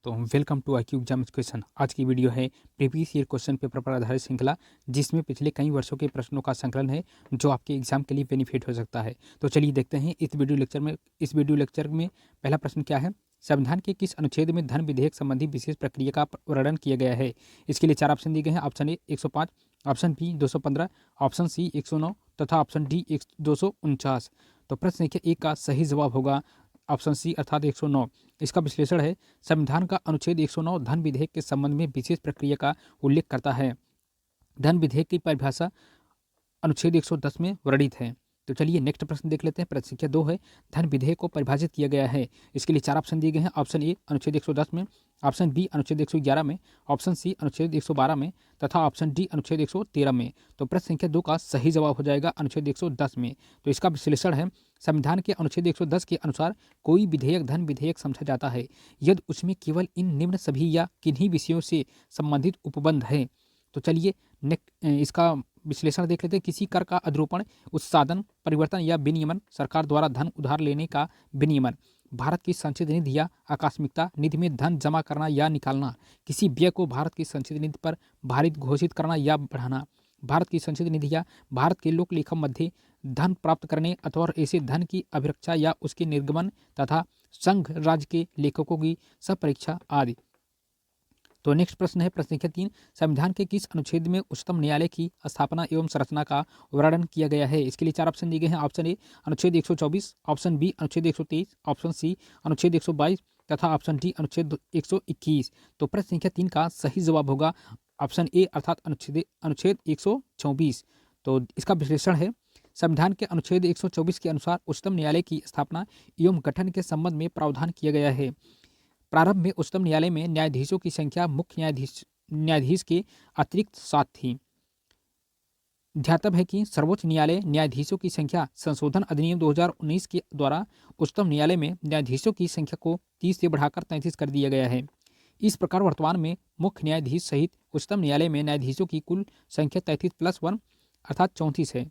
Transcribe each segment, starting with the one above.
तो welcome to IQ exam question. आज की वीडियो है प्रीवियस ईयर क्वेश्चन पेपर पर आधारित श्रृंखला, जिसमें पिछले कई वर्षों के प्रश्नों का संकलन है जो आपके एग्जाम के लिए बेनिफिट हो सकता है। तो चलिए देखते हैं इस वीडियो लेक्चर में पहला प्रश्न क्या है। संविधान के किस अनुच्छेद में धन विधेयक संबंधी विशेष प्रक्रिया का वर्णन किया गया है। इसके लिए 4 ऑप्शन दिए गए हैं। Option A 105, option B 215, option C 109 तथा ऑप्शन डी 249। तो प्रश्न संख्या एक का सही जवाब होगा ऑप्शन सी अर्थात 109। इसका विश्लेषण है, संविधान का अनुच्छेद 109 धन विधेयक के संबंध में विशेष प्रक्रिया का उल्लेख करता है। धन विधेयक की परिभाषा अनुच्छेद 110 में वर्णित है। तो चलिए नेक्स्ट प्रश्न देख लेते हैं। प्रश्न संख्या 2 है, धन विधेयक को परिभाषित किया गया है। इसके लिए 4 ऑप्शन दिए गए हैं। ऑप्शन ए अनुच्छेद 110 में, ऑप्शन बी अनुच्छेद 111 में, ऑप्शन सी अनुच्छेद 112 में तथा ऑप्शन डी अनुच्छेद 113 में। तो प्रश्न संख्या 2 का सही जवाब हो जाएगा अनुच्छेद 110 में। तो इसका विश्लेषण है, संविधान के अनुच्छेद 110 के अनुसार कोई विधेयक धन विधेयक समझा जाता है यदि उसमें केवल इन निम्न सभी या किन्हीं विषयों से संबंधित उपबंध है। तो चलिए इसका विश्लेषण देख लेते हैं। किसी कर का अध्रुपण, उत्सादन, परिवर्तन या विनियमन, सरकार द्वारा धन उधार लेने का विनियमन, भारत की संचित निधि या आकस्मिकता, निधि में धन जमा करना या निकालना, किसी व्यय को भारत की संचित निधि पर भारित घोषित करना या बढ़ाना, भारत की संचित निधि या भारत के लोक लेखा मध्य धन प्राप्त करने अथवा ऐसे धन की अभिरक्षा या उसके निर्गमन तथा संघ राज्य के लेखकों की सपरीक्षा आदि। तो नेक्स्ट प्रश्न है प्रश्न संख्या 3, संविधान के किस अनुच्छेद में उच्चतम न्यायालय की स्थापना एवं संरचना का वर्णन किया गया है। इसके लिए 4 ऑप्शन दिए गए हैं। ऑप्शन ए अनुच्छेद 124, ऑप्शन बी अनुच्छेद 123, ऑप्शन सी अनुच्छेद 122 तथा ऑप्शन डी अनुच्छेद 121। तो प्रश्न संख्या 3 का सही जवाब होगा ऑप्शन ए अर्थात अनुच्छेद 124। तो इसका विश्लेषण है, संविधान के अनुच्छेद 124 के अनुसार उच्चतम न्यायालय की स्थापना एवं गठन के संबंध में प्रावधान किया गया है। प्रारंभ में उच्चतम न्यायालय में न्यायाधीशों की संख्या मुख्य न्यायाधीश के अतिरिक्त 7 थी। ध्यातव्य है कि सर्वोच्च न्यायालय न्यायाधीशों की संख्या संशोधन अधिनियम 2019 के द्वारा उच्चतम न्यायालय में न्यायाधीशों की संख्या को 30 से बढ़ाकर 33 कर दिया गया है। इस प्रकार वर्तमान में मुख्य न्यायाधीश सहित उच्चतम न्यायालय में न्यायाधीशों की कुल संख्या 33+1 अर्थात 34 है।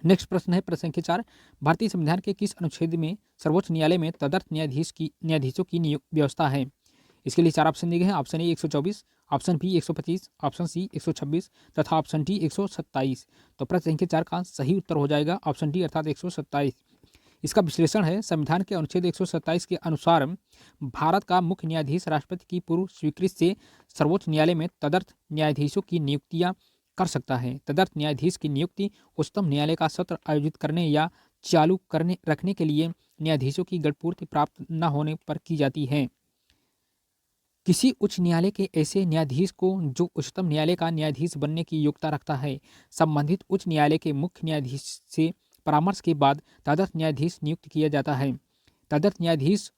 नेक्स्ट प्रश्न है प्रश्न संख्या 4, भारतीय संविधान के किस अनुच्छेद में सर्वोच्च न्यायालय में तदर्थ न्यायाधीशों की व्यवस्था है। इसके लिए 4 ऑप्शन दिए गए हैं। Option A 124, option B 125, option C 126 तथा ऑप्शन डी 127। तो प्रश्न संख्या 4 का सही उत्तर हो जाएगा ऑप्शन डी अर्थात 127। इसका विश्लेषण है, संविधान के अनुच्छेद 127 के अनुसार भारत का मुख्य न्यायाधीश राष्ट्रपति की पूर्व स्वीकृति से सर्वोच्च न्यायालय में तदर्थ न्यायाधीशों की नियुक्तियां कर सकता है। तदर्थ न्यायाधीश की नियुक्ति उच्चतम न्यायालय का सत्र आयोजित करने या चालू करने रखने के लिए न्यायाधीशों की गढ़पूर्ति प्राप्त न होने पर की जाती है। किसी उच्च न्यायालय के ऐसे न्यायाधीश को जो उच्चतम न्यायालय का न्यायाधीश बनने की योग्यता रखता है, संबंधित उच्च न्यायालय के मुख्य न्यायाधीश से परामर्श के बाद तदर्थ न्यायाधीश नियुक्त किया जाता है। तदर्थ न्यायाधीश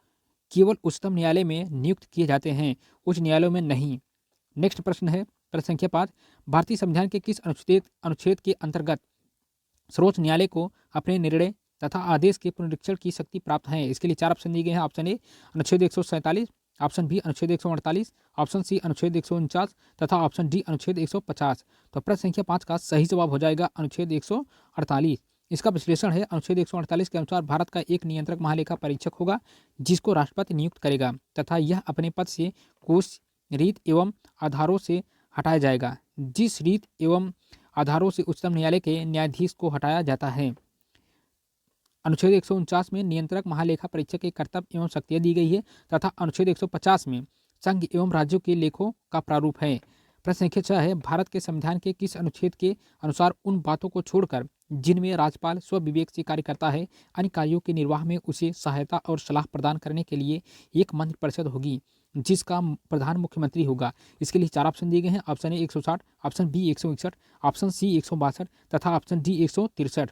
केवल उच्चतम न्यायालय में नियुक्त किए जाते हैं, उच्च न्यायालयों में नहीं। नेक्स्ट प्रश्न है प्रश्न संख्या 5, भारतीय संविधान के किस अनुच्छेद के अंतर्गत सर्वोच्च न्यायालय को अपने निर्णय तथा आदेश के पुनरीक्षण की शक्ति प्राप्त है। इसके लिए 4 ऑप्शन दिए गए हैं। ऑप्शन ए अनुच्छेद 147, ऑप्शन बी अनुच्छेद 148, ऑप्शन सी अनुच्छेद 149 तथा ऑप्शन डी अनुच्छेद 150। तो प्रश्न संख्या 5 का सही जवाब हो जाएगा अनुच्छेद 148। इसका विश्लेषण है, अनुच्छेद 148 के अनुसार भारत का एक नियंत्रक महालेखा परीक्षक होगा जिसको राष्ट्रपति नियुक्त करेगा तथा यह अपने पद से कोष, रीत एवं आधारों से हटाया जाएगा जिस रीत एवं आधारों से उच्चतम न्यायालय के न्यायाधीश को हटाया जाता है। अनुच्छेद 149 में नियंत्रक महालेखा परीक्षक के कर्तव्य एवं शक्तियां दी गई है तथा अनुच्छेद 150 में संघ एवं राज्यों के लेखों का प्रारूप है। प्रश्न संख्या 6 है, भारत के संविधान के किस अनुच्छेद के अनुसार उन बातों को छोड़कर जिनमें राज्यपाल स्वविवेक से कार्य करता है, अन्य कार्यों के निर्वाह में उसे सहायता और सलाह प्रदान करने के लिए एक मंत्रिपरिषद होगी जिसका प्रधान मुख्यमंत्री होगा। इसके लिए 4 ऑप्शन दिए गए हैं। Option A 160, option B 161, option C 162 तथा ऑप्शन डी 163।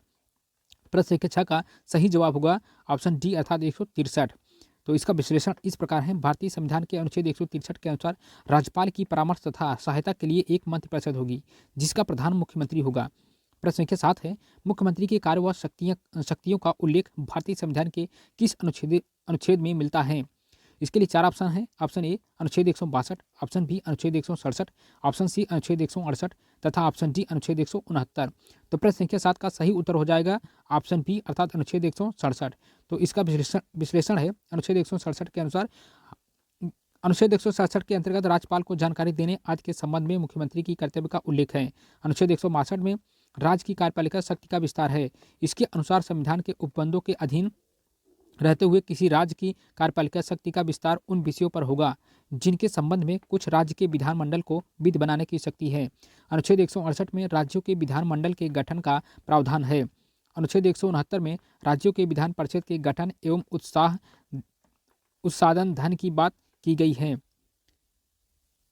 प्रश्न संख्या 6 का सही जवाब होगा ऑप्शन डी अर्थात 163। तो इसका विश्लेषण इस प्रकार है, भारतीय संविधान के अनुच्छेद 163 के अनुसार राज्यपाल की परामर्श तथा सहायता के लिए एक मंत्रिपरिषद होगी जिसका प्रधान मुख्यमंत्री होगा। प्रश्न संख्या 7 है, मुख्यमंत्री के कार्य व शक्तियों का उल्लेख भारतीय संविधान के किस अनुच्छेद में मिलता है। इसके लिए 4 ऑप्शन है। ऑप्शन ए अनुच्छेद 162, ऑप्शन बी अनुच्छेद 167, ऑप्शन सी अनुच्छेद 168 तथा ऑप्शन डी अनुच्छेद 169। तो प्रश्न संख्या 7 का सही उत्तर हो जाएगा ऑप्शन बी अर्थात अनुच्छेद 167। तो इसका विश्लेषण है, अनुच्छेद 167 के अनुसार अनुच्छेद 167 के अंतर्गत राज्यपाल को जानकारी देने आदि के संबंध में मुख्यमंत्री की कर्तव्य का उल्लेख है। अनुच्छेद 162 में राज्य की कार्यपालिका शक्ति का विस्तार है। इसके अनुसार संविधान के उपबंधों के अधीन रहते हुए किसी राज्य की कार्यपालिका शक्ति का विस्तार उन विषयों पर होगा जिनके संबंध में कुछ राज्य के विधानमंडल को विधि बनाने की शक्ति है। अनुच्छेद 168 में राज्यों के विधानमंडल के गठन का प्रावधान है। अनुच्छेद 169 में राज्यों के विधान परिषद के गठन एवं उत्साधन धन की बात की गई है।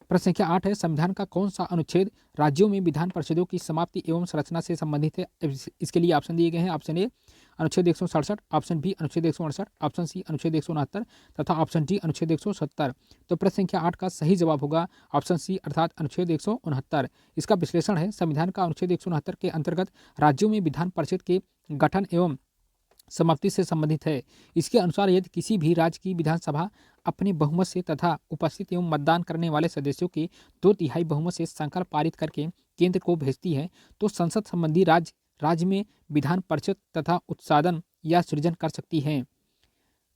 प्रश्न संख्या 8 है, संविधान का कौन सा अनुच्छेद राज्यों में विधान परिषदों की समाप्ति एवं संरचना से संबंधित है? इसके लिए ऑप्शन दिए गए हैं। ऑप्शन ए अनुच्छेद 167, ऑप्शन बी अनुच्छेद 168, ऑप्शन सी अनुच्छेद 169 तथा ऑप्शन डी अनुच्छेद 170। तो प्रश्न संख्या 8 का सही जवाब होगा ऑप्शन सी अर्थात अनुच्छेद 169। इसका विश्लेषण है, संविधान का अनुच्छेद 169 के अंतर्गत राज्यों में विधान परिषद के गठन एवं समाप्ति से संबंधित है। इसके अनुसार यदि किसी भी राज्य की विधानसभा अपने बहुमत से तथा उपस्थित एवं मतदान करने वाले सदस्यों के 2/3 बहुमत से संकल्प पारित करके केंद्र को भेजती है तो संसद संबंधी राज्य में विधान परिषद तथा उत्साधन या सृजन कर सकती है।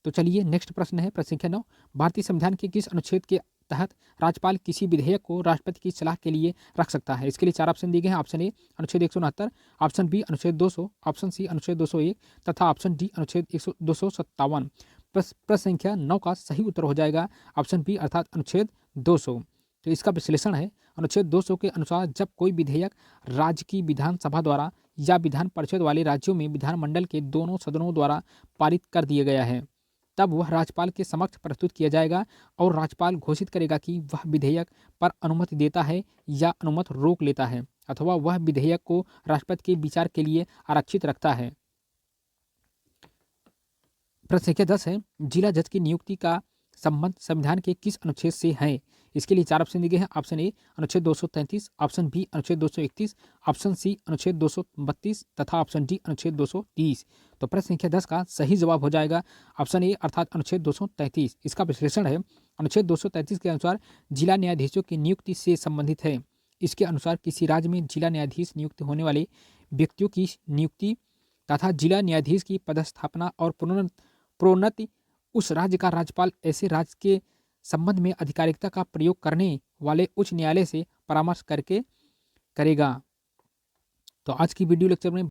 तो चलिए नेक्स्ट प्रश्न है, प्रश्न संख्या 9, भारतीय संविधान के किस अनुच्छेद के तहत राज्यपाल किसी विधेयक को राष्ट्रपति की सलाह के लिए रख सकता है? इसके लिए 4 ऑप्शन दिए गए हैं। ऑप्शन ए अनुच्छेद 169, ऑप्शन बी अनुच्छेद 200, ऑप्शन सी अनुच्छेद 201 तथा ऑप्शन डी अनुच्छेद 257। प्रश्न संख्या 9 का सही उत्तर हो जाएगा ऑप्शन बी अर्थात अनुच्छेद 200। तो इसका विश्लेषण है, अनुच्छेद 200 के अनुसार जब कोई विधेयक राज्य की विधानसभा द्वारा या विधान परिषद वाले राज्यों में विधानमंडल के दोनों सदनों द्वारा पारित कर दिया गया है तब वह राज्यपाल के समक्ष प्रस्तुत किया जाएगा और राज्यपाल घोषित करेगा कि वह विधेयक पर अनुमति देता है या अनुमति रोक लेता है अथवा वह विधेयक को राष्ट्रपति के विचार के लिए आरक्षित रखता है। प्रश्न संख्या 10 है, जिला जज की नियुक्ति का संबंध संविधान के किस अनुच्छेद से है? इसके लिए 4 ऑप्शन दिए गए हैं। ऑप्शन ए अनुच्छेद 233, ऑप्शन बी अनुच्छेद 231, ऑप्शन सी अनुच्छेद 232 तथा ऑप्शन डी अनुच्छेद 230। तो प्रश्न संख्या 10 का सही जवाब हो जाएगा ऑप्शन ए अर्थात अनुच्छेद 233। इसका विश्लेषण है, अनुच्छेद 233 के अनुसार जिला न्यायाधीशों की नियुक्ति से संबंधित है। इसके अनुसार किसी राज्य में जिला न्यायाधीश नियुक्त होने वाले व्यक्तियों की नियुक्ति तथा जिला न्यायाधीश की पदस्थापना और प्रोन्नति उस राज्य का राज्यपाल ऐसे राज्य के संबंध में अधिकारिकता का प्रयोग करने वाले उच्च न्यायालय से परामर्श करके करेगा। तो आज की वीडियो लेक्चर में